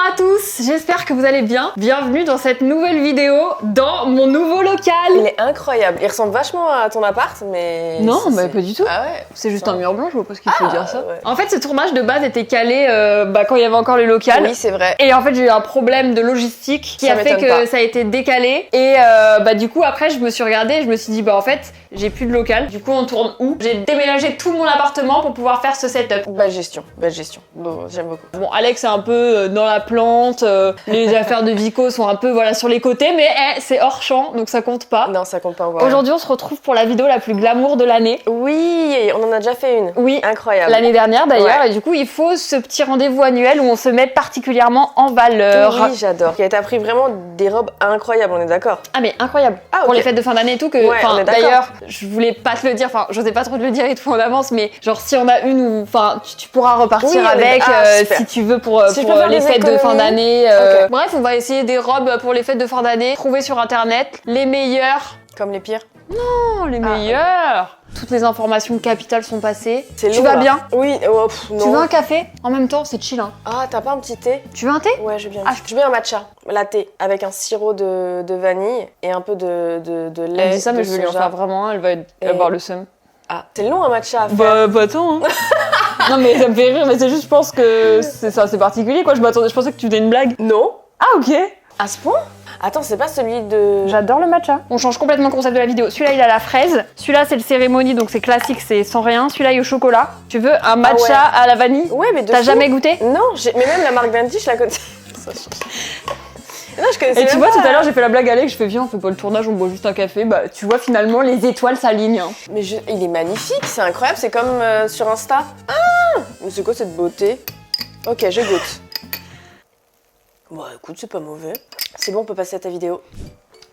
à tous, j'espère que vous allez bien. Bienvenue dans cette nouvelle vidéo dans mon nouveau local. Il est incroyable, il ressemble vachement à ton appart mais... Non, mais pas du tout. Ah ouais. C'est juste un mur blanc, je vois pas ce qu'il faut dire ça. Ouais. En fait, ce tournage de base était calé quand il y avait encore le local. Oui, c'est vrai. Et en fait, j'ai eu un problème de logistique qui a fait que ça a été décalé. Et du coup, après, je me suis regardée et je me suis dit, en fait, j'ai plus de local. Du coup, on tourne où? J'ai déménagé tout mon appartement pour pouvoir faire ce setup. Belle gestion. Bon, j'aime beaucoup. Bon, Alex est un peu dans la plante, les affaires de Vico sont un peu sur les côtés, mais c'est hors champ, donc ça compte pas. Non, ça compte pas. Aujourd'hui, on se retrouve pour la vidéo la plus glamour de l'année. Oui, on en a déjà fait une. Oui, incroyable. L'année dernière d'ailleurs, et du coup, il faut ce petit rendez-vous annuel où on se met particulièrement en valeur. Oui, j'adore. Et t'as pris vraiment des robes incroyables, on est d'accord? Ah mais incroyable. Ah, okay. Pour les fêtes de fin d'année et tout, d'ailleurs, je voulais pas te le dire, j'osais pas trop te le dire et tout en avance, mais genre si on a une où, tu pourras repartir avec si tu veux pour les fêtes de fin d'année. Okay. Bref, on va essayer des robes pour les fêtes de fin d'année, trouver sur internet les meilleures. Comme les pires? Non, les meilleures. Toutes les informations capitales sont passées. Tu vas bien? Oui, non. Tu veux un café? En même temps, c'est chill. Hein. Ah, t'as pas un petit thé? Tu veux un thé? Ouais, je veux bien. Je veux un matcha, latte, avec un sirop de vanille et un peu de lait. Elle dit ça, mais je veux lui en faire vraiment un, elle va avoir le seum. Ah, c'est long un matcha à faire. Bah attends. Hein. Non mais ça me fait rire, mais c'est juste, je pense que c'est particulier quoi. Je pensais que tu faisais une blague. Non. Ah ok. À ce point? Attends, c'est pas celui de... J'adore le matcha. On change complètement le concept de la vidéo. Celui-là, il a la fraise. Celui-là, c'est le cérémonie, donc c'est classique, c'est sans rien. Celui-là, il est au chocolat. Tu veux un matcha à la vanille? Ouais, mais t'as jamais goûté? Non, mais même la marque Venti, je la connais. Non, je connaissais. Et tu vois, tout à l'heure, j'ai fait la blague à Alex, je fais viens, on fait pas le tournage, on boit juste un café. Bah, tu vois, finalement, les étoiles s'alignent. Hein. Mais il est magnifique, c'est incroyable, c'est comme sur Insta. Ah! Mais c'est quoi cette beauté? Ok, je goûte. Bon, écoute, c'est pas mauvais. C'est bon, on peut passer à ta vidéo.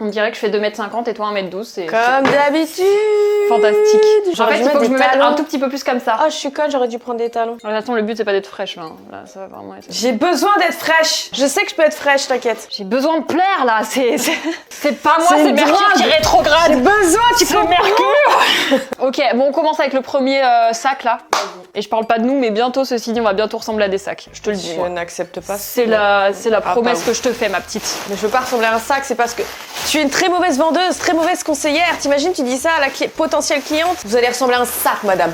On dirait que je fais 2m50 et toi 1m12, c'est... Comme d'habitude! Fantastique. En fait, il faut que je me mette un tout petit peu plus comme ça. Oh, je suis conne, j'aurais dû prendre des talons. Attends, le but, c'est pas d'être fraîche, là. Là, ça va vraiment être... J'ai besoin d'être fraîche! Je sais que je peux être fraîche, t'inquiète. J'ai besoin de plaire, là. C'est pas moi, c'est Mercure qui rétrograde. J'ai besoin, tu peux Mercure. Ok, bon, on commence avec le premier sac, là. Et je parle pas de nous, mais bientôt, ceci dit, on va bientôt ressembler à des sacs. Je te le dis. Je n'accepte pas. C'est la promesse que je te fais, ma petite. Mais je veux pas ressembler à un sac, c'est parce que tu es une très mauvaise vendeuse, très mauvaise conseillère. T'imagines, tu dis ça à la potentielle cliente? Vous allez ressembler à un sac, madame.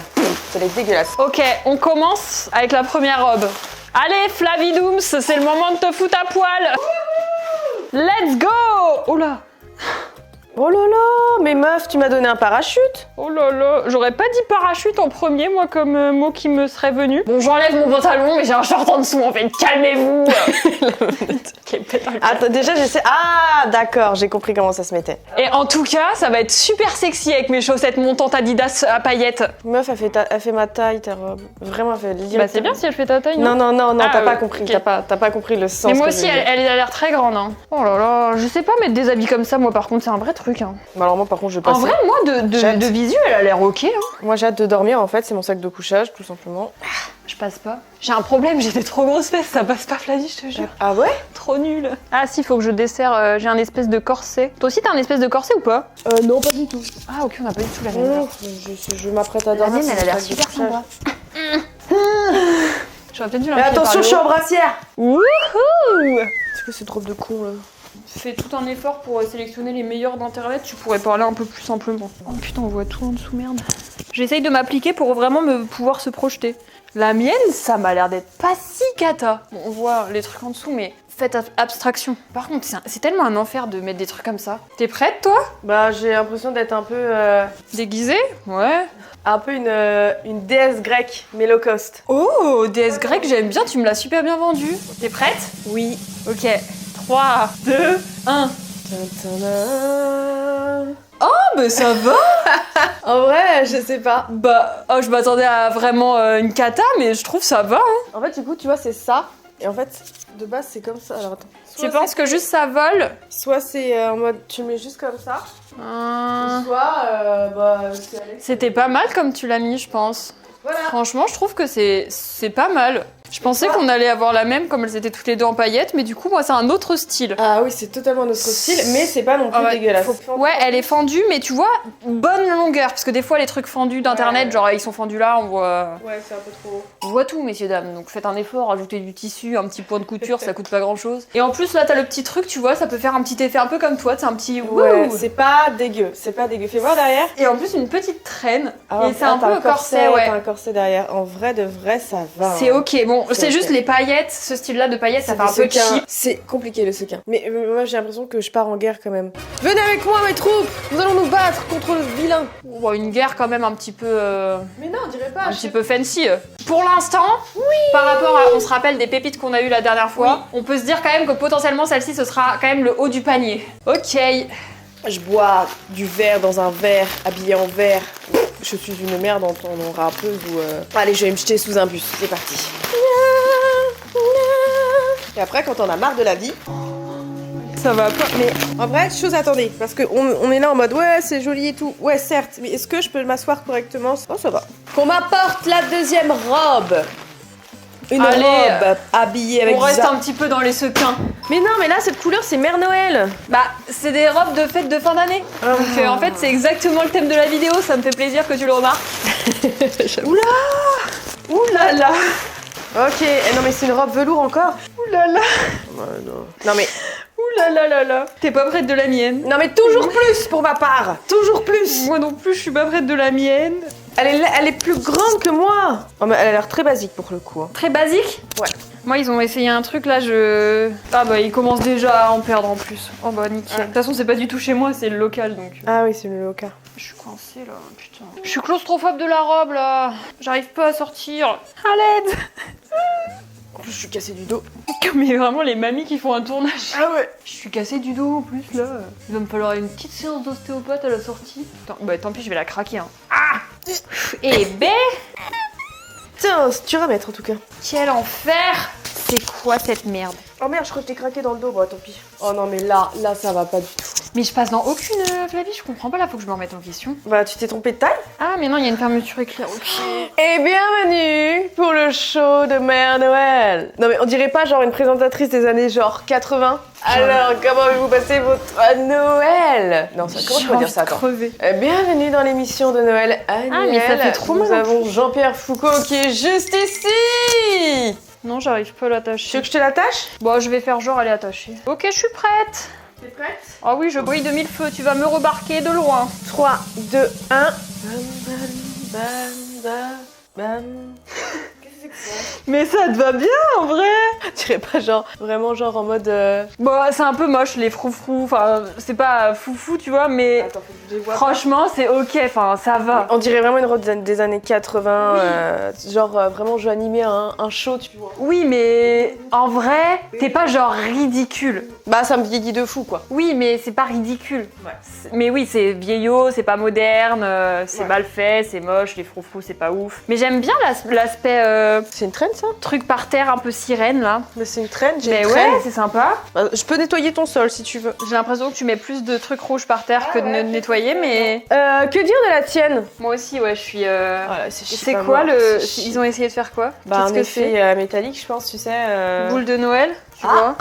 Ça va être dégueulasse. Ok, on commence avec la première robe. Allez, Flavidooms, c'est le moment de te foutre à poil. Let's go. Oh là. Oh là là, mais meuf, tu m'as donné un parachute. Oh là là, j'aurais pas dit parachute en premier, moi, comme mot qui me serait venu. Bon, j'enlève mon pantalon, mais j'ai un short en dessous, en fait, calmez-vous. Attends, déjà, j'essaie... Ah, d'accord, j'ai compris comment ça se mettait. Et en tout cas, ça va être super sexy avec mes chaussettes montantes Adidas à paillettes. Meuf, elle fait ma taille, ta robe. Vraiment, elle fait... Bah, c'est bien si elle fait ta taille, non? Non, t'as pas compris, okay. T'as pas compris le sens. Mais moi aussi, elle a l'air très grande, hein. Oh là là, je sais pas mettre des habits comme ça, moi, par contre, c'est un vrai truc, hein. Bah alors moi, par contre, je passe... En vrai, moi, de visu, elle a l'air ok, hein. Moi, j'ai hâte de dormir, en fait, c'est mon sac de couchage, tout simplement. Je passe pas. J'ai un problème, j'ai des trop grosses fesses, ça passe pas, Flavie, je te jure. Ah ouais? Trop nul. Ah si, faut que je desserre, j'ai un espèce de corset. Toi aussi, t'as un espèce de corset ou pas? Non, pas du tout. Ah ok, on a pas du tout la même. Je m'apprête à dormir. La mienne, elle a l'air super sympa. J'aurais peut-être dû Mais attention, je suis en brassière. Wouhou! C'est quoi cette robe de con, là? Fais tout un effort pour sélectionner les meilleurs d'internet, tu pourrais parler un peu plus simplement. Oh putain, on voit tout en dessous, merde. J'essaye de m'appliquer pour vraiment pouvoir se projeter. La mienne, ça m'a l'air d'être pas si cata. Bon, on voit les trucs en dessous, mais faites abstraction. Par contre, c'est tellement un enfer de mettre des trucs comme ça. T'es prête, toi? Bah, j'ai l'impression d'être un peu... Déguisée? Ouais. Un peu une déesse grecque, mais low cost. Oh, déesse grecque, j'aime bien, tu me l'as super bien vendue. T'es prête? Oui. Ok. 3, 2, 1. Oh, mais ça va. En vrai, je sais pas. Bah, je m'attendais à vraiment une cata, mais je trouve ça va. Hein. En fait, du coup, tu vois, c'est ça. Et en fait, de base, c'est comme ça. Alors, attends. Tu penses que juste ça vole? Soit c'est en mode, tu le mets juste comme ça. Soit, C'était pas mal comme tu l'as mis, je pense. Voilà. Franchement, je trouve que c'est pas mal. Je pensais qu'on allait avoir la même comme elles étaient toutes les deux en paillettes, mais du coup moi c'est un autre style. Ah oui, c'est totalement notre style, mais c'est pas non plus dégueulasse. Ouais, elle est fendue, mais tu vois, bonne longueur, parce que des fois les trucs fendus d'internet, genre ils sont fendus là, on voit... Ouais, c'est un peu trop. On voit tout, messieurs, dames, donc faites un effort, ajoutez du tissu, un petit point de couture, ça coûte pas grand chose. Et en plus là t'as le petit truc, tu vois, ça peut faire un petit effet un peu comme toi, c'est un petit... Ouais, wouh. c'est pas dégueu, c'est pas dégueu. Fais voir derrière. Et en plus une petite traîne, Ah, et c'est un peu corset, ouais. T'as un corset derrière. En vrai de vrai, ça va. C'est ok, bon, c'est ok. juste les paillettes, ce style-là de paillettes, ça fait un peu cheap. C'est compliqué le sequin. Mais moi j'ai l'impression que je pars en guerre quand même. Venez avec moi mes troupes. Nous allons nous battre contre le vilain. Bon, une guerre quand même un petit peu... Mais non, on dirait pas. un petit peu fancy. Pour l'instant, par rapport à, on se rappelle des pépites qu'on a eues la dernière fois, on peut se dire quand même que potentiellement celle-ci ce sera quand même le haut du panier. Ok. Je bois du verre dans un verre, habillé en verre. Je suis une merde en rappeuse ou... Allez, je vais me jeter sous un bus. C'est parti. Et après, quand on a marre de la vie... Ça va pas. Mais en vrai, chose attendez, parce qu'on est là en mode ouais, c'est joli et tout. Ouais, certes, mais est-ce que je peux m'asseoir correctement? Oh, ça va. Qu'on m'apporte la deuxième robe. Une Allez, robe habillée avec on reste un petit peu dans les sequins. Mais non, mais là, cette couleur, c'est Mère Noël. Bah, c'est des robes de fête de fin d'année. Donc en fait, c'est exactement le thème de la vidéo. Ça me fait plaisir que tu le remarques. Oula. Oulala. Ok, non mais c'est une robe velours encore. Oulala. Non mais... Oulalalala. T'es pas prête de la mienne? Non mais toujours plus pour ma part. Toujours plus. Moi non plus, je suis pas prête de la mienne. Elle est plus grande que moi. Oh, mais elle a l'air très basique pour le coup. Très basique? Ouais. Moi, ils ont essayé un truc là, Ah bah, ils commencent déjà à en perdre en plus. Oh bah, nickel. De toute façon, c'est pas du tout chez moi, c'est le local donc. Ah oui, c'est le local. Je suis coincée là, putain. Je suis claustrophobe de la robe là. J'arrive pas à sortir. À l'aide. En plus, je suis cassée du dos. Mais vraiment, les mamies qui font un tournage. Ah ouais. Je suis cassée du dos en plus là. Il va me falloir une petite séance d'ostéopathe à la sortie. Bah, tant pis, je vais la craquer. Hein. Ah. Et ben. Tiens, tu vas mettre en tout cas. Quel enfer! C'est quoi cette merde? Oh merde, je crois que je t'ai craqué dans le dos, bah tant pis. Oh non, mais là ça va pas du tout. Mais je passe dans aucune Flavie, je comprends pas là, faut que je me remette en question. Bah, tu t'es trompée de taille? Ah, mais non, il y a une fermeture éclair, ok. Et bienvenue pour le show de Mère Noël. Non mais on dirait pas genre une présentatrice des années genre 80. Alors, comment avez-vous passé votre Noël? Non, ça, comment je peux dire ça? Attends. Bienvenue dans l'émission de Noël annuelle. Ah, mais ça fait trop mal. Nous avons Jean-Pierre Foucault qui est juste ici. Non, j'arrive pas à Tu l'attacher. veux que je te l'attache? Bon, je vais faire genre elle est attachée. Ok, je suis prête. T'es prête? Ah oui, je brille de mille feux, tu vas me remarquer de loin. 3, 2, 1. Bam, bam, bam, bam, bam. Qu'est-ce que c'est que ça? Mais ça te va bien en vrai. Tu dirais pas genre, vraiment genre en mode... Bon, c'est un peu moche les froufrous, enfin, c'est pas foufou, tu vois, mais Attends, faut que je les vois. franchement, c'est ok, enfin, ça va. On dirait vraiment une robe des années 80, genre vraiment je veux animer un show, tu vois. Oui, mais en vrai, t'es pas genre ridicule. Bah ça me vieillit de fou quoi. Oui, mais c'est pas ridicule. Ouais. Mais oui, c'est vieillot, c'est pas moderne, c'est Ouais. mal fait, c'est moche, les froufrous, c'est pas ouf. Mais j'aime bien l'aspect C'est une traîne ça? truc par terre un peu sirène là. Mais c'est une traîne, j'ai Mais une ouais, traîne. c'est sympa. Bah, je peux nettoyer ton sol si tu veux. J'ai l'impression que tu mets plus de trucs rouges par terre que de nettoyer, mais Que dire de la tienne? moi aussi, ouais, je suis. Voilà, C'est quoi le. Ils ont essayé de faire quoi? Bah Qu'est-ce un que effet c'est? métallique je pense, tu sais. Boule de Noël, tu vois?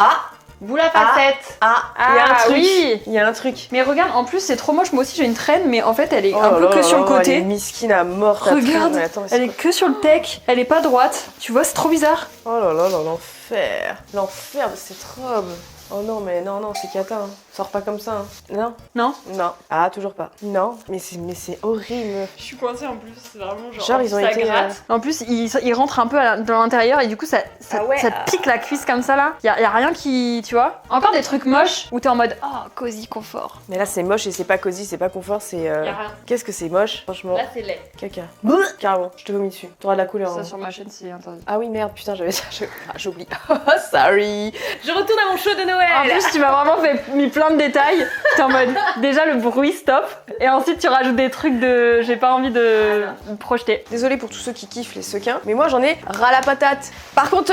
Boule à facettes. Il y a un Ah, truc. oui. Il y a un truc. Mais regarde, en plus c'est trop moche. Moi aussi j'ai une traîne, mais en fait elle est Oh un là peu là que là sur le là, Elle est côté. miskine à mort ta Regarde, traîne. Mais attends, mais c'est elle est quoi? que sur le tech. Elle est pas droite. Tu vois, c'est trop bizarre. Oh là là là, l'enfer. L'enfer de cette robe. Oh non, mais non, non, c'est cata. Hein. Sors pas comme ça. Hein. Non, Non? non. Ah, toujours pas. Non, mais c'est horrible. Je suis coincée en plus. C'est vraiment Genre, ils ont été, En plus, ils rentrent un peu dans l'intérieur et du coup ça Ah ouais, ça te pique la cuisse comme ça là. Y a rien qui, tu vois. Encore des trucs moches où t'es en mode oh cosy confort. Mais là, c'est moche et c'est pas cosy, c'est pas confort, c'est. Y a rien. Qu'est-ce que c'est moche, franchement. Là c'est laid. Caca. Carrément, je te vomis dessus. T'auras de la couleur. Ça hein. sur ma chaîne c'est interdit. Ah oui, merde, putain, j'avais ça. J'oublie. Sorry. Je retourne à mon show de Noël. En plus, tu m'as vraiment mis plein de détails. T'es en mode, déjà le bruit stop, et ensuite tu rajoutes des trucs de. J'ai pas envie de me projeter. Désolée pour tous ceux qui kiffent les sequins, mais moi j'en ai ras la patate. Par contre,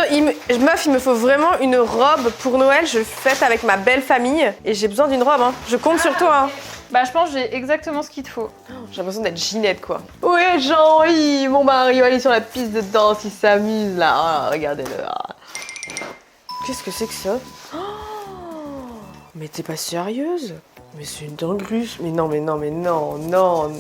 meuf, il me faut vraiment une robe pour Noël. Je fête avec ma belle famille et j'ai besoin d'une robe. Hein. Je compte sur toi. Hein. Bah je pense que j'ai exactement ce qu'il te faut. J'ai l'impression d'être Ginette, quoi. Ouais, Jean-Yves, mon mari va aller sur la piste de danse, il s'amuse, là. Ah, regardez-le. Ah. Qu'est-ce que c'est que ça? Oh, mais t'es pas sérieuse? Mais c'est une dinguerie. Mais non, mais non, mais non, non.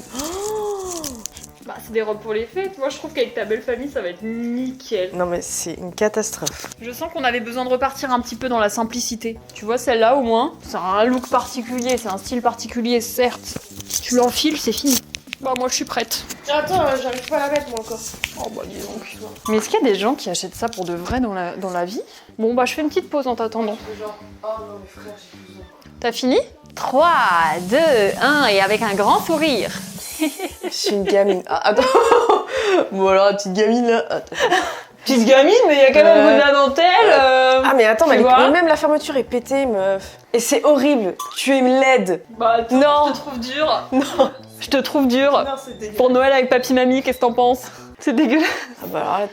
Bah c'est des robes pour les fêtes. Moi je trouve qu'avec ta belle famille ça va être nickel. Non mais c'est une catastrophe. Je sens qu'on avait besoin de repartir un petit peu dans la simplicité. Tu vois celle-là au moins, c'est un look particulier, c'est un style particulier certes. Si tu l'enfiles c'est fini. Bah moi je suis prête. Attends, j'arrive pas à la mettre moi encore. Oh bah dis donc. Mais est-ce qu'il y a des gens qui achètent ça pour de vrai dans la vie? Bon bah je fais une petite pause en t'attendant. Genre, oh non mais frère, j'ai besoin. T'as fini? 3, 2, 1 et avec un grand sourire. Je suis une gamine. Ah, attends. Bon alors, la petite gamine là. Attends. Petite gamine, mais il y a quand même de la dentelle. Ah mais attends, mais vois même la fermeture est pétée, meuf. Et c'est horrible. Tu es laide. Bah non. Je te trouve dur. Non. Je te trouve dur. Non, c'est dégueulasse. Pour Noël avec papy mamie, qu'est-ce que t'en penses? C'est dégueulasse. Ah bah alors là,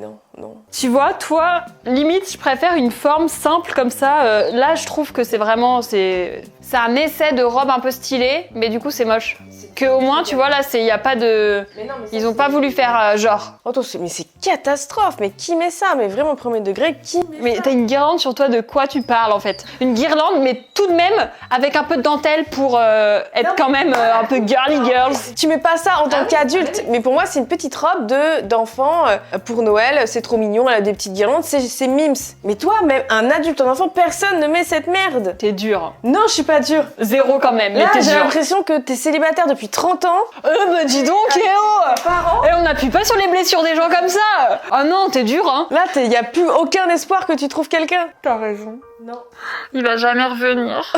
non, non. Tu vois, toi, limite, je préfère une forme simple comme ça. Là, je trouve que c'est vraiment... C'est un essai de robe un peu stylée, mais du coup, c'est moche. Que au moins, tu vois, là, il n'y a pas de... Mais non, mais ça, ils ont pas voulu faire genre... Attends, mais c'est catastrophe. Mais qui met ça? Mais vraiment, premier degré, qui met Mais ça? t'as une guirlande sur toi, de quoi tu parles, en fait? Une guirlande, mais tout de même, avec un peu de dentelle pour être quand même un peu girly girls. Tu mets pas ça en tant qu'adulte. Mais pour moi, c'est une petite robe d'enfant pour Noël. C'est trop mignon, elle a des petites guirlandes, c'est mimes. Mais toi, même un adulte, un enfant, personne ne met cette merde. T'es dur. Non, je suis pas dure. Zéro quand même, mais Là, t'es j'ai dur. l'impression que t'es célibataire depuis 30 ans. Bah dis donc, Et on n'appuie pas sur les blessures des gens comme ça. Ah non, t'es dur, hein. Là, y a plus aucun espoir que tu trouves quelqu'un. T'as raison. Non. Il va jamais revenir.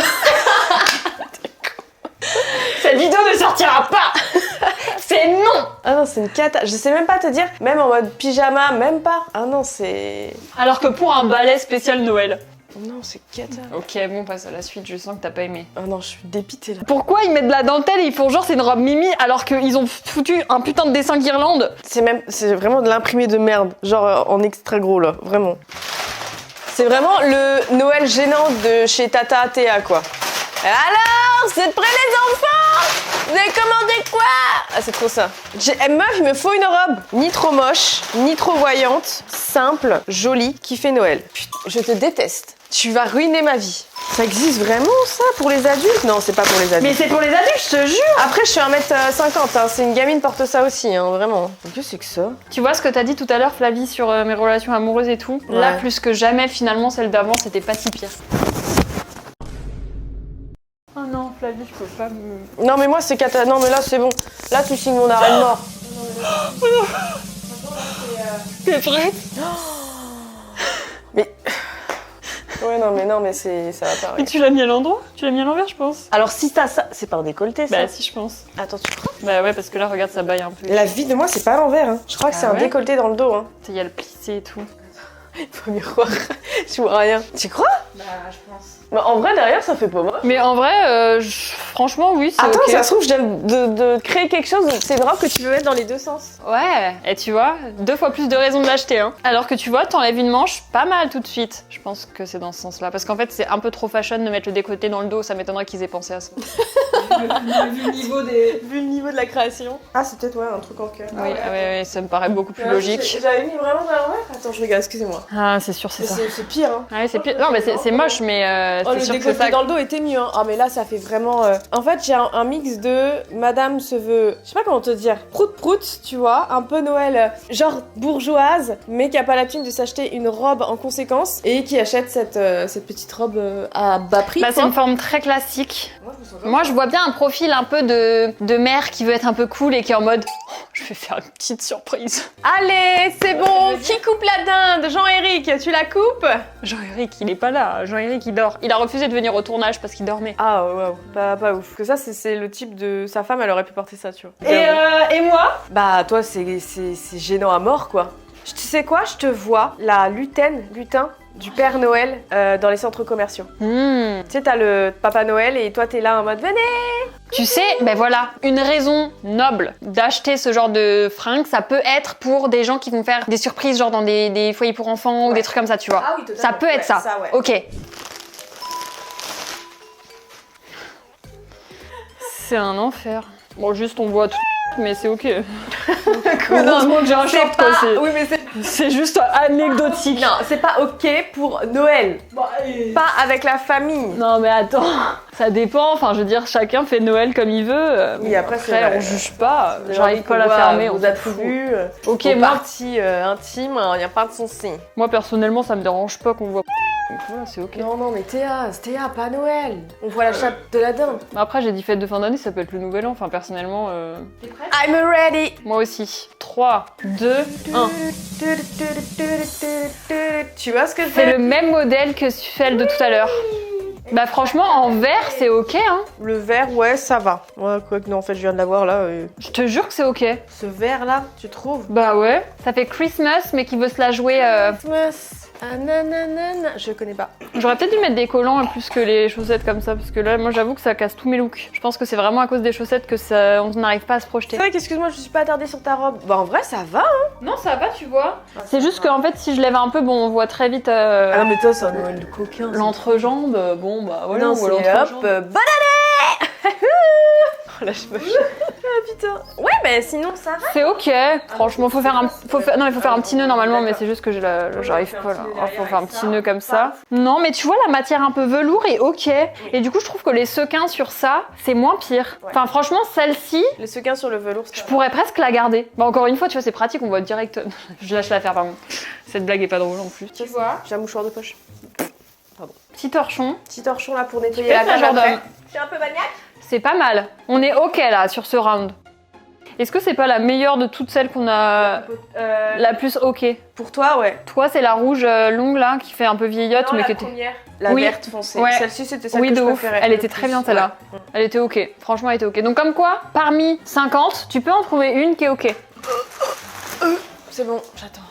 Cette vidéo ne sortira pas. C'est non. Ah non, c'est une cata. Je sais même pas te dire, même en mode pyjama, même pas. Ah non, c'est... Alors que pour un ballet spécial Noël. Non, c'est cata. Ok, bon, passe à la suite, je sens que t'as pas aimé. Ah non, je suis dépitée là. Pourquoi ils mettent de la dentelle et ils font genre c'est une robe Mimi alors qu'ils ont foutu un putain de dessin guirlande? C'est vraiment de l'imprimé de merde. Genre en extra gros là, vraiment. C'est vraiment le Noël gênant de chez Tata Théa, quoi. Alors, c'est prêt les enfants? Vous avez commandé quoi? Ah, c'est trop ça. Meuf, il me faut une robe. Ni trop moche, ni trop voyante, simple, jolie, qui fait Noël. Putain, je te déteste. Tu vas ruiner ma vie. Ça existe vraiment, ça, pour les adultes? Non, c'est pas pour les adultes. Mais c'est pour les adultes, je te jure. Après, je suis 1m50, hein. C'est une gamine porte ça aussi, hein, vraiment. Qu'est-ce que c'est que ça? Tu vois ce que t'as dit tout à l'heure, Flavie, sur mes relations amoureuses et tout? Ouais. Là, plus que jamais, finalement, celle d'avant, c'était pas si pire. Oh non, Flavie, je peux pas me... Non, mais moi, c'est cata. Non, mais là, c'est bon. Là, tu signes mon arrêt de mort. T'es prête? Mais... Ouais, non, mais ça va pas. Mais tu l'as mis à l'endroit? Tu l'as mis à l'envers, je pense. Alors, si t'as ça, c'est pas un décolleté, ça? Bah si, je pense. Attends, tu crois? Bah ouais, parce que là, regarde, ça baille un peu. La vie de moi, c'est pas à l'envers, hein. Je crois que Ah c'est un ouais décolleté dans le dos, hein. Il y a le plissé et tout. Faut miroir. Je vois rien. Tu crois? Bah, je pense. Bah, en vrai, derrière, ça fait pas mal. Mais en vrai, franchement, oui, c'est Attends, ok. ça se trouve, je viens de créer quelque chose. C'est une robe que tu peux mettre dans les deux sens. Ouais, et tu vois, 2 fois plus de raisons de l'acheter, hein. Alors que tu vois, t'enlèves une manche pas mal tout de suite. Je pense que c'est dans ce sens-là. Parce qu'en fait, c'est un peu trop fashion de mettre le décolleté dans le dos. Ça m'étonnerait qu'ils aient pensé à ça. Vu le niveau de la création. Ah, c'est peut-être, ouais, un truc en cœur. Oui, ouais, ça me paraît beaucoup plus logique. J'avais mis vraiment à l'envers. Attends, je regarde, excusez-moi. Ah, c'est sûr, c'est ça. C'est pire, hein. Ah ouais, c'est pire. Non, mais c'est moche, mais Oh, c'est le sûr que c'est décolleté ça. dans le dos était mieux, hein. Ah, mais là, ça fait vraiment... En fait, j'ai un mix de Madame se veut... Je sais pas comment te dire. Prout-prout, tu vois. Un peu Noël, genre bourgeoise, mais qui a pas la thune de s'acheter une robe en conséquence. Et qui achète cette petite robe à bas prix, Bah, c'est quoi. une forme très classique. Moi, je me sens Moi, je vois bien un profil un peu de mère qui veut être un peu cool et qui est en mode oh, je vais faire une petite surprise. Allez, c'est bon. Qui coupe la dinde? Jean-Éric, tu la coupes? Jean-Éric, il est pas là. Jean-Éric, il dort. Il a refusé de venir au tournage parce qu'il dormait. Ah, waouh, pas ouf. Que ça, c'est le type de... Sa femme, elle aurait pu porter ça, tu vois. Et moi? Bah, toi, c'est gênant à mort, quoi. Tu sais quoi? Je te vois, la lutin du Père Noël dans les centres commerciaux. Tu sais, t'as le Papa Noël et toi, t'es là en mode « Venez !» Tu sais, ben voilà, une raison noble d'acheter ce genre de fringues, ça peut être pour des gens qui vont faire des surprises, genre dans des foyers pour enfants ou des trucs comme ça, tu vois. Ah oui, totalement. Ça peut être ça. Ouais. Ok. C'est un enfer. Bon, juste on voit tout, mais c'est ok. Heureusement que j'ai un short, quoi. Oui, mais C'est juste anecdotique. non, c'est pas ok pour Noël. Pas avec la famille. Non, mais attends, ça dépend. Enfin, je veux dire, chacun fait Noël comme il veut. Oui, après, c'est vrai. on juge pas. J'arrive pas à la fermer. Vos attributs, Ok, vos moi, parties intimes, il n'y a pas de souci. moi personnellement, ça me dérange pas qu'on voit. Donc voilà, c'est ok. Non, mais Théa, pas Noël. On voit la chape de la dinde. Après, j'ai dit fête de fin d'année, ça peut être le nouvel an. Enfin, personnellement, T'es prête? I'm ready. moi aussi. 3, 2, 1. Tu vois ce que C'est c'est? le même modèle que celle de tout à l'heure. Bah franchement, en vert, c'est ok, hein. Le vert, ouais, ça va. Ouais, quoi que non, en fait, je viens de l'avoir là. Je te jure que c'est ok. Ce vert là, tu trouves? Bah ouais. Ça fait Christmas, mais qui veut se la jouer. Christmas. Ah, nanana. Je connais pas. J'aurais peut-être dû mettre des collants plus que les chaussettes comme ça, parce que là, moi, j'avoue que ça casse tous mes looks. Je pense que c'est vraiment à cause des chaussettes que ça, on n'arrive pas à se projeter. C'est vrai qu'excuse-moi, je suis pas attardée sur ta robe. Bah en vrai, ça va. Hein. Non, ça va, tu vois. C'est juste qu'en fait, si je lève un peu, bon, on voit très vite Ah non, mais toi, c'est un Noël de coquin. l'entrejambe. Bon, bah voilà, non, on voit c'est l'entrejambe. hop, bonne année. Oh la moche. Ah putain. Ouais, mais sinon ça va. C'est ok, franchement, faut faire un petit nœud normalement, mais c'est juste que j'arrive pas là. Alors, faut faire un petit nœud comme ça. Non, mais tu vois, la matière un peu velours est ok. Et du coup, je trouve que les sequins sur ça, c'est moins pire. Enfin, franchement, celle-ci, Les sequins sur le velours, je pourrais presque la garder. Bah, encore une fois, tu vois, c'est pratique, on voit direct. Je lâche la faire, pardon. Cette blague est pas drôle en plus. Tu vois, j'ai un mouchoir de poche. Petit torchon. Petit torchon là pour nettoyer Peut-être la un table genre après. d'homme. Je suis un peu maniaque. C'est pas mal. On est ok là sur ce round. Est-ce que c'est pas la meilleure de toutes celles qu'on a la plus ok? Pour toi, ouais. Toi, c'est la rouge longue là qui fait un peu vieillotte, Non, mais la qui était. première. La Oui. verte foncée. Ouais. Celle-ci, c'était celle Oui, que de je ouf. préférais. Elle le était plus. très bien celle-là. Ouais. Elle était ok. Franchement, elle était ok. Donc comme quoi, parmi 50, tu peux en trouver une qui est ok. C'est bon, j'attends.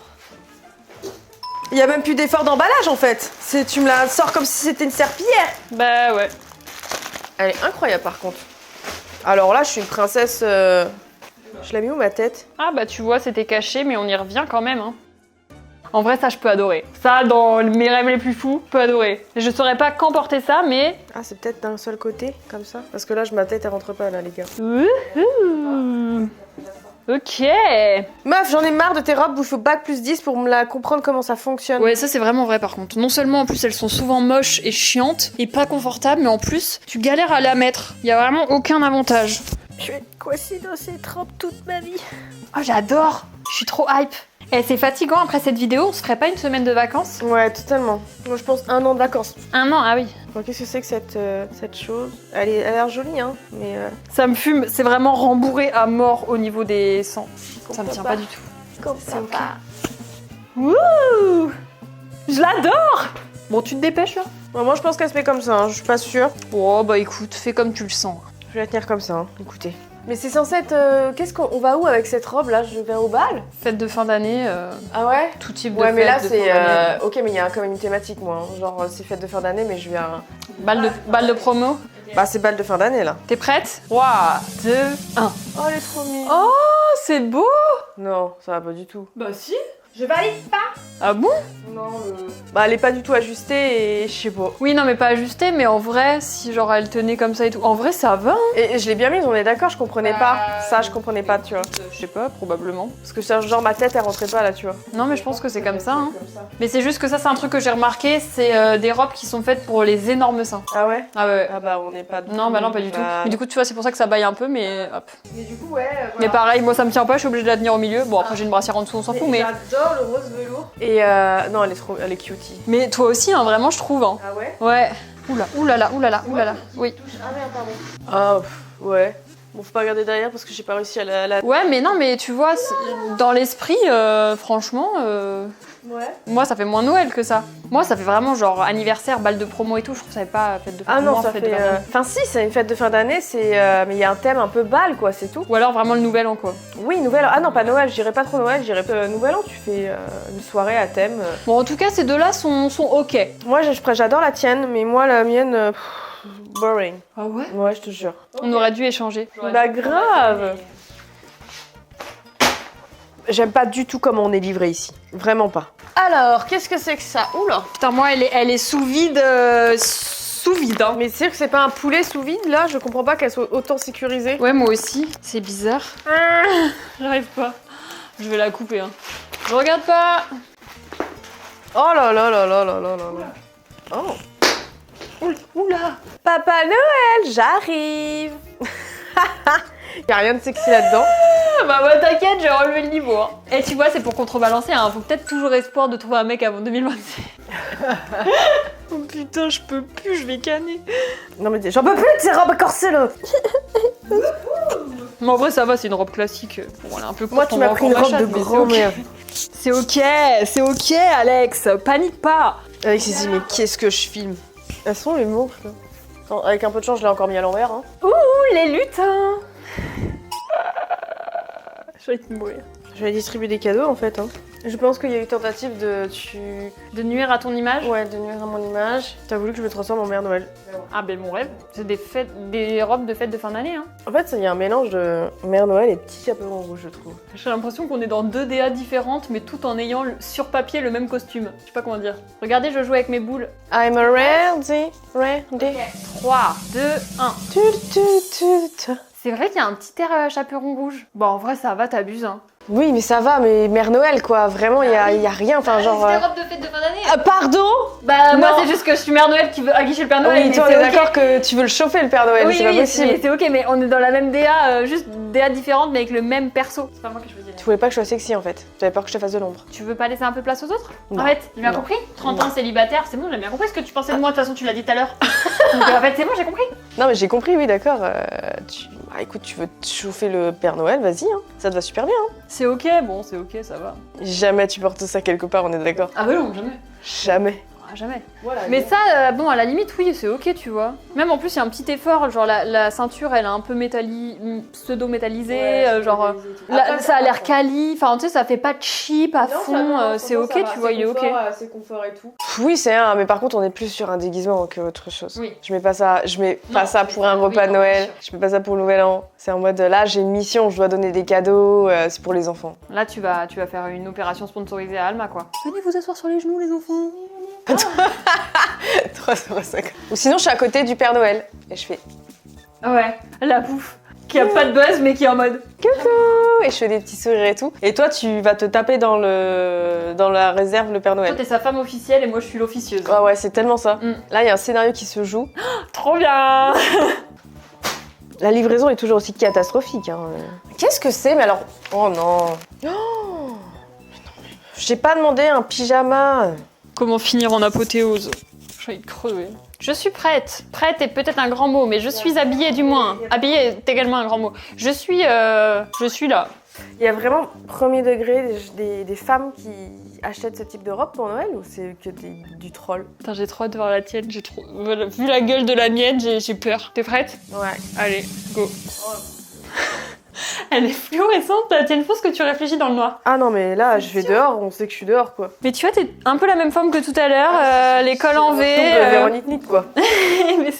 Il y a même plus d'effort d'emballage en fait. Tu me la sors comme si c'était une serpillière. Bah ouais. Elle est incroyable par contre. Alors là, je suis une princesse. Je l'ai mis où ma tête? Ah bah tu vois, c'était caché, mais on y revient quand même. Hein. En vrai, ça, je peux adorer. Ça, dans mes rêves les plus fous, je peux adorer. Je saurais pas quand porter ça, mais... Ah, c'est peut-être d'un seul côté, comme ça. Parce que là, ma tête, elle rentre pas là, les gars. Wouhou. Ok. Meuf, j'en ai marre de tes robes où il faut bac plus 10 pour me la comprendre comment ça fonctionne. Ouais, ça c'est vraiment vrai par contre. Non seulement en plus elles sont souvent moches et chiantes et pas confortables, mais en plus tu galères à la mettre. Il y a vraiment aucun avantage. Je vais être coincée dans ces robes toute ma vie. Oh j'adore. Je suis trop hype. Et c'est fatigant après cette vidéo, on se ferait pas une semaine de vacances? Ouais, totalement. Moi, je pense 1 an de vacances. Un an, ah oui. Bon, qu'est-ce que c'est que cette chose? Elle a l'air jolie, hein, mais... Ça me fume, c'est vraiment rembourré à mort au niveau des sangs. Ça me tient pas du tout. C'est ok. Wouh! Je l'adore! Bon, tu te dépêches là? Bon, moi, je pense qu'elle se met comme ça, hein, je suis pas sûre. Oh bah écoute, fais comme tu le sens. Je vais la tenir comme ça, hein, écoutez. Mais c'est censé être... on va où avec cette robe, là? Je vais au bal? Fête de fin d'année, Ah ouais? tout type de Ouais, fête. mais là, de c'est... fin d'année. Ok, mais il y a quand même une thématique, moi. Hein. Genre, c'est fête de fin d'année, mais je viens... Balle de promo. Bah, c'est bal de fin d'année, là. T'es prête? 3, 2, 1. Oh, elle est trop mignonne. Oh, c'est beau! Non, ça va pas du tout. Bah si. Je valide pas. Ah bon? Non, Bah, elle est pas du tout ajustée et je sais pas. Oui, non, mais pas ajusté, mais en vrai, si genre elle tenait comme ça et tout, en vrai, ça va. Hein. Et je l'ai bien mise, on est d'accord, je comprenais pas. Ça, je comprenais pas, tu vois. Je sais pas, probablement. Parce que genre, ma tête, elle rentrait pas là, tu vois. Non, mais je pense que c'est comme ça. Hein. Mais c'est juste que ça, c'est un truc que j'ai remarqué, c'est des robes qui sont faites pour les énormes seins. Ah ouais? Ah ouais. Ah bah, on n'est pas... Non, bah non, pas du tout. Mais du coup, tu vois, c'est pour ça que ça baille un peu, mais hop. Mais du coup, ouais, voilà. Mais pareil, moi, ça me tient pas, je suis obligée de la tenir au milieu. Bon, après, j'ai une brassière en dessous, on s'en fout, mais... J'adore le rose velours. Et non, elle est cutie. Mais toi aussi, hein, vraiment, je trouve. Hein. Ah ouais? Ouais. Oulala. Oui. Ah merde, pardon. Ah, ouais. Bon, faut pas regarder derrière parce que j'ai pas réussi à la... Ouais, mais non, mais tu vois, dans l'esprit, franchement, Ouais. moi, ça fait moins Noël que ça. Moi, ça fait vraiment genre anniversaire, balle de promo et tout. Je trouve que ça fait pas fête de fin Ah non, moins ça fête fait... de fin d'année. Enfin si, c'est une fête de fin d'année, c'est... mais il y a un thème un peu bal, quoi, c'est tout. Ou alors vraiment le nouvel an, quoi. Oui, Nouvel An. Ah non, pas Noël, je dirais pas trop Noël, je dirais Nouvel An, tu fais une soirée à thème. Bon, en tout cas, ces deux-là sont ok. Moi, j'adore la tienne, mais moi, la mienne... boring. Ah ouais? Ouais, je te jure. On aurait dû échanger. Bah grave. J'aime pas du tout comment on est livré ici. Vraiment pas. Alors, qu'est-ce que c'est que ça? Oula. Putain, moi, elle est sous vide sous vide. Hein. Mais c'est sûr que c'est pas un poulet sous vide là, je comprends pas qu'elle soit autant sécurisée. Ouais, moi aussi. C'est bizarre. J'arrive pas. Je vais la couper. Hein. Je regarde pas. Oh là là là là là là là là. Oh. Oula. Papa Noël, j'arrive. Y'a rien de sexy là-dedans. Bah ouais, t'inquiète, j'ai relevé le niveau. Hein. Et tu vois, c'est pour contrebalancer. Hein. Faut peut-être toujours espoir de trouver un mec avant 2026. Oh putain, je peux plus, je vais canner. Non mais j'en peux plus de ces robes corsées là. Mais en vrai, ça va, c'est une robe classique. Bon, elle est un peu courte. Moi, tu m'as pris une robe de grand-mère. C'est ok, Alex. Panique pas. Alex, il se dit, mais qu'est-ce que je filme? Elles sont les manches là. Attends, avec un peu de chance, je l'ai encore mis à l'envers. Hein. Ouh, les lutins. Je vais te mourir. Je vais distribuer des cadeaux en fait. Hein. Je pense qu'il y a eu tentative de De nuire à ton image. Ouais, de nuire à mon image. T'as voulu que je me transforme en Mère Noël. Ah ben mon rêve. C'est des robes de fête de fin d'année. Hein. En fait, il y a un mélange de Mère Noël et petit chaperon rouge, je trouve. J'ai l'impression qu'on est dans 2 DA différentes, mais tout en ayant sur papier le même costume. Je sais pas comment dire. Regardez, je joue avec mes boules. I'm ready. 3, 2, 1. Tu, tu, tu. C'est vrai qu'il y a un petit air chaperon rouge. Bon, en vrai, ça va, t'abuses. Hein. Oui, mais ça va, mais Mère Noël quoi. Vraiment, il y a rien. Enfin, genre. C'est des robes de fête de fin d'année. Pardon? Bah, moi, Non. c'est juste que je suis Mère Noël qui veut aguicher le Père Noël. Oui, mais toi, on c'est est ok. d'accord que tu veux le chauffer le Père Noël, Oui, c'est pas oui, possible. c'est ok, mais on est dans la même DA, juste DA différente, mais avec le même perso. C'est pas moi qui choisis. Tu voulais pas que je sois sexy en fait. Tu avais peur que je te fasse de l'ombre. Tu veux pas laisser un peu de place aux autres? Non. En fait, j'ai bien Non. compris. 30 ans célibataire, c'est bon, j'ai bien compris ce que tu pensais de moi, de toute façon, tu l'as dit tout à l'heure. Donc en fait, c'est bon, j'ai compris. Non, mais j'ai compris, oui, d'accord. Bah, écoute, tu veux te chauffer le Père Noël, vas-y, hein. Ça te va super bien. Hein. C'est ok, bon, c'est ok, ça va. Jamais tu portes ça quelque part, on est d'accord. Ah bah non, jamais. Jamais. Ah, jamais. Voilà, Mais ça, bon, à la limite, oui, c'est ok, tu vois. Même en plus, il y a un petit effort, genre la ceinture, elle est un peu pseudo-métallisée, ça a l'air quali, enfin, tu sais, ça fait pas cheap à fond, c'est ok, tu vois, il est ok. C'est confort et tout. Oui, c'est un, mais par contre, on est plus sur un déguisement qu'autre chose. Oui. Je mets pas ça, Non, pour un repas de Noël, je mets pas ça pour le Nouvel An. C'est en mode, là, j'ai une mission, je dois donner des cadeaux, c'est pour les enfants. Là, tu vas faire une opération sponsorisée à Alma, quoi. Venez vous asseoir sur les genoux, les enfants. 3,50 €. Ou sinon, je suis à côté du Père Noël et je fais Ouais, la bouffe. Qui a pas de buzz, mais qui est en mode coucou et je fais des petits sourires et tout. Et toi, tu vas te taper dans la réserve le Père toi, Noël. t'es sa femme officielle et moi, je suis l'officieuse. Ah ouais, c'est tellement ça. Mm. Là, il y a un scénario qui se joue. Trop bien. La livraison est toujours aussi catastrophique. Hein. Qu'est-ce que c'est? Mais alors... Oh non. Oh. J'ai pas demandé un pyjama. Comment finir en apothéose? J'ai envie de crever. Je suis prête. Prête est peut-être un grand mot, mais je suis habillée du moins. Habillée est également un grand mot. Je suis là. Il y a vraiment premier degré des femmes qui achètent ce type de robe pour Noël ou c'est que du troll? Putain, j'ai trop hâte de voir la tienne. Voilà, vu la gueule de la mienne, j'ai peur. T'es prête? Ouais. Allez, go. Elle est fluorescente, la tienne, pense que tu réfléchis dans le noir. Ah non, mais là, je vais dehors, on sait que je suis dehors, quoi. Mais tu vois, t'es un peu la même forme que tout à l'heure, les cols en V. Véronique Nitt, quoi. Mais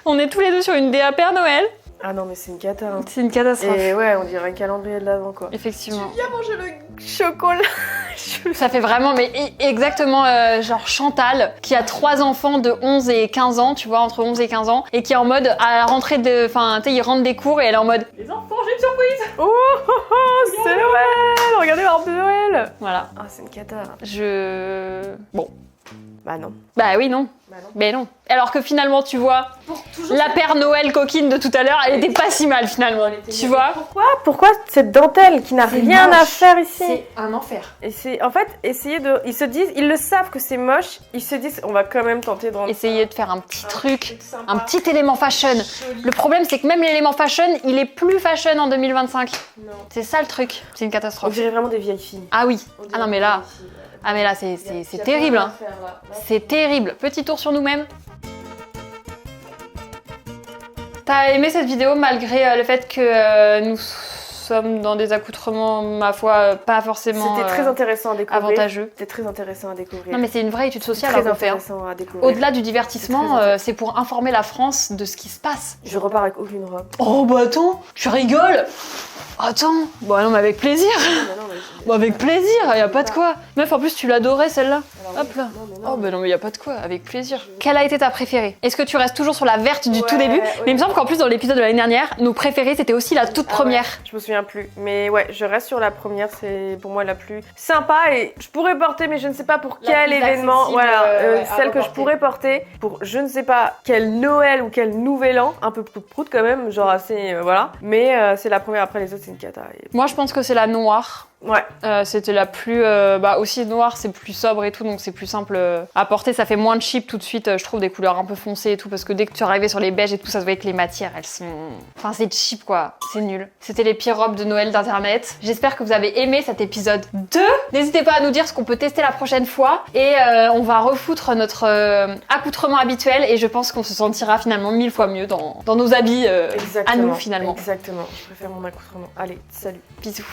on est tous les deux sur une DA Père Noël. Ah non, mais c'est une cata. Hein. C'est une catastrophe. Et ouais, on dirait un calendrier de l'avant, quoi. Effectivement. Viens manger le chocolat. Ça fait vraiment, mais exactement genre Chantal, qui a 3 enfants de 11 et 15 ans, tu vois, entre 11 et 15 ans, et qui est en mode, à la rentrée de... Enfin, tu sais, ils rentrent des cours et elle est en mode... Les enfants, j'ai une surprise. Oh, oh, oh, c'est Noël. Regardez la robe de Noël. Voilà. Ah, c'est une cata. Bon. Bah non. Bah oui, non. Bah non. Mais non. Alors que finalement, tu vois, la Père Noël coquine de tout à l'heure, elle était pas si mal finalement. Tu vois? Pourquoi cette dentelle qui n'a rien à faire ici? C'est un enfer. Et c'est en fait essayer de. Ils se disent, ils le savent que c'est moche. Ils se disent, on va quand même tenter de rendre. Essayer de faire un petit truc, un petit élément fashion. Le problème, c'est que même l'élément fashion, il est plus fashion en 2025. Non. C'est ça le truc. C'est une On catastrophe. dirait vraiment des vieilles filles. Ah oui. Ah non mais là, c'est terrible. Hein. C'est terrible. Petit tour sur nous-mêmes. T'as aimé cette vidéo malgré le fait que nous sommes dans des accoutrements, ma foi, pas forcément C'était très intéressant à découvrir. avantageux. C'était très intéressant à découvrir. Non mais c'est une vraie étude sociale très à refaire. intéressant à découvrir. Au-delà du divertissement, C'est très c'est pour informer la France de ce qui se passe. Je repars avec aucune robe. Oh bah attends, tu rigoles. Attends, bon non mais avec plaisir. Bon avec plaisir, y a pas de quoi. Meuf en plus tu l'adorais celle-là. Hop là. Oh bah non mais y a pas de quoi, avec plaisir. Quelle a été ta préférée? Est-ce que tu restes toujours sur la verte du tout début? Mais il me semble qu'en plus dans l'épisode de l'année dernière, nos préférés c'était aussi la toute première. Ouais, je me souviens plus. Mais ouais, je reste sur la première, c'est pour moi la plus sympa et je pourrais porter, mais je ne sais pas pour quel événement. Voilà, celle que je pourrais porter pour je ne sais pas quel Noël ou quel Nouvel An, un peu prout quand même, genre assez voilà. Mais c'est la première, après les autres c'est une cata. Moi je pense que c'est la noire. Ouais. C'était la plus... aussi noire, c'est plus sobre et tout, donc c'est plus simple à porter. Ça fait moins cheap tout de suite, je trouve, des couleurs un peu foncées et tout, parce que dès que tu arrivais sur les beiges et tout, ça se voyait que les matières, elles sont... Enfin, c'est cheap, quoi. C'est nul. C'était les pires robes de Noël d'Internet. J'espère que vous avez aimé cet épisode 2. N'hésitez pas à nous dire ce qu'on peut tester la prochaine fois. Et on va refoutre notre accoutrement habituel, et je pense qu'on se sentira finalement 1000 fois mieux dans nos habits à nous, finalement. Exactement. Je préfère mon accoutrement. Allez, salut. Bisous.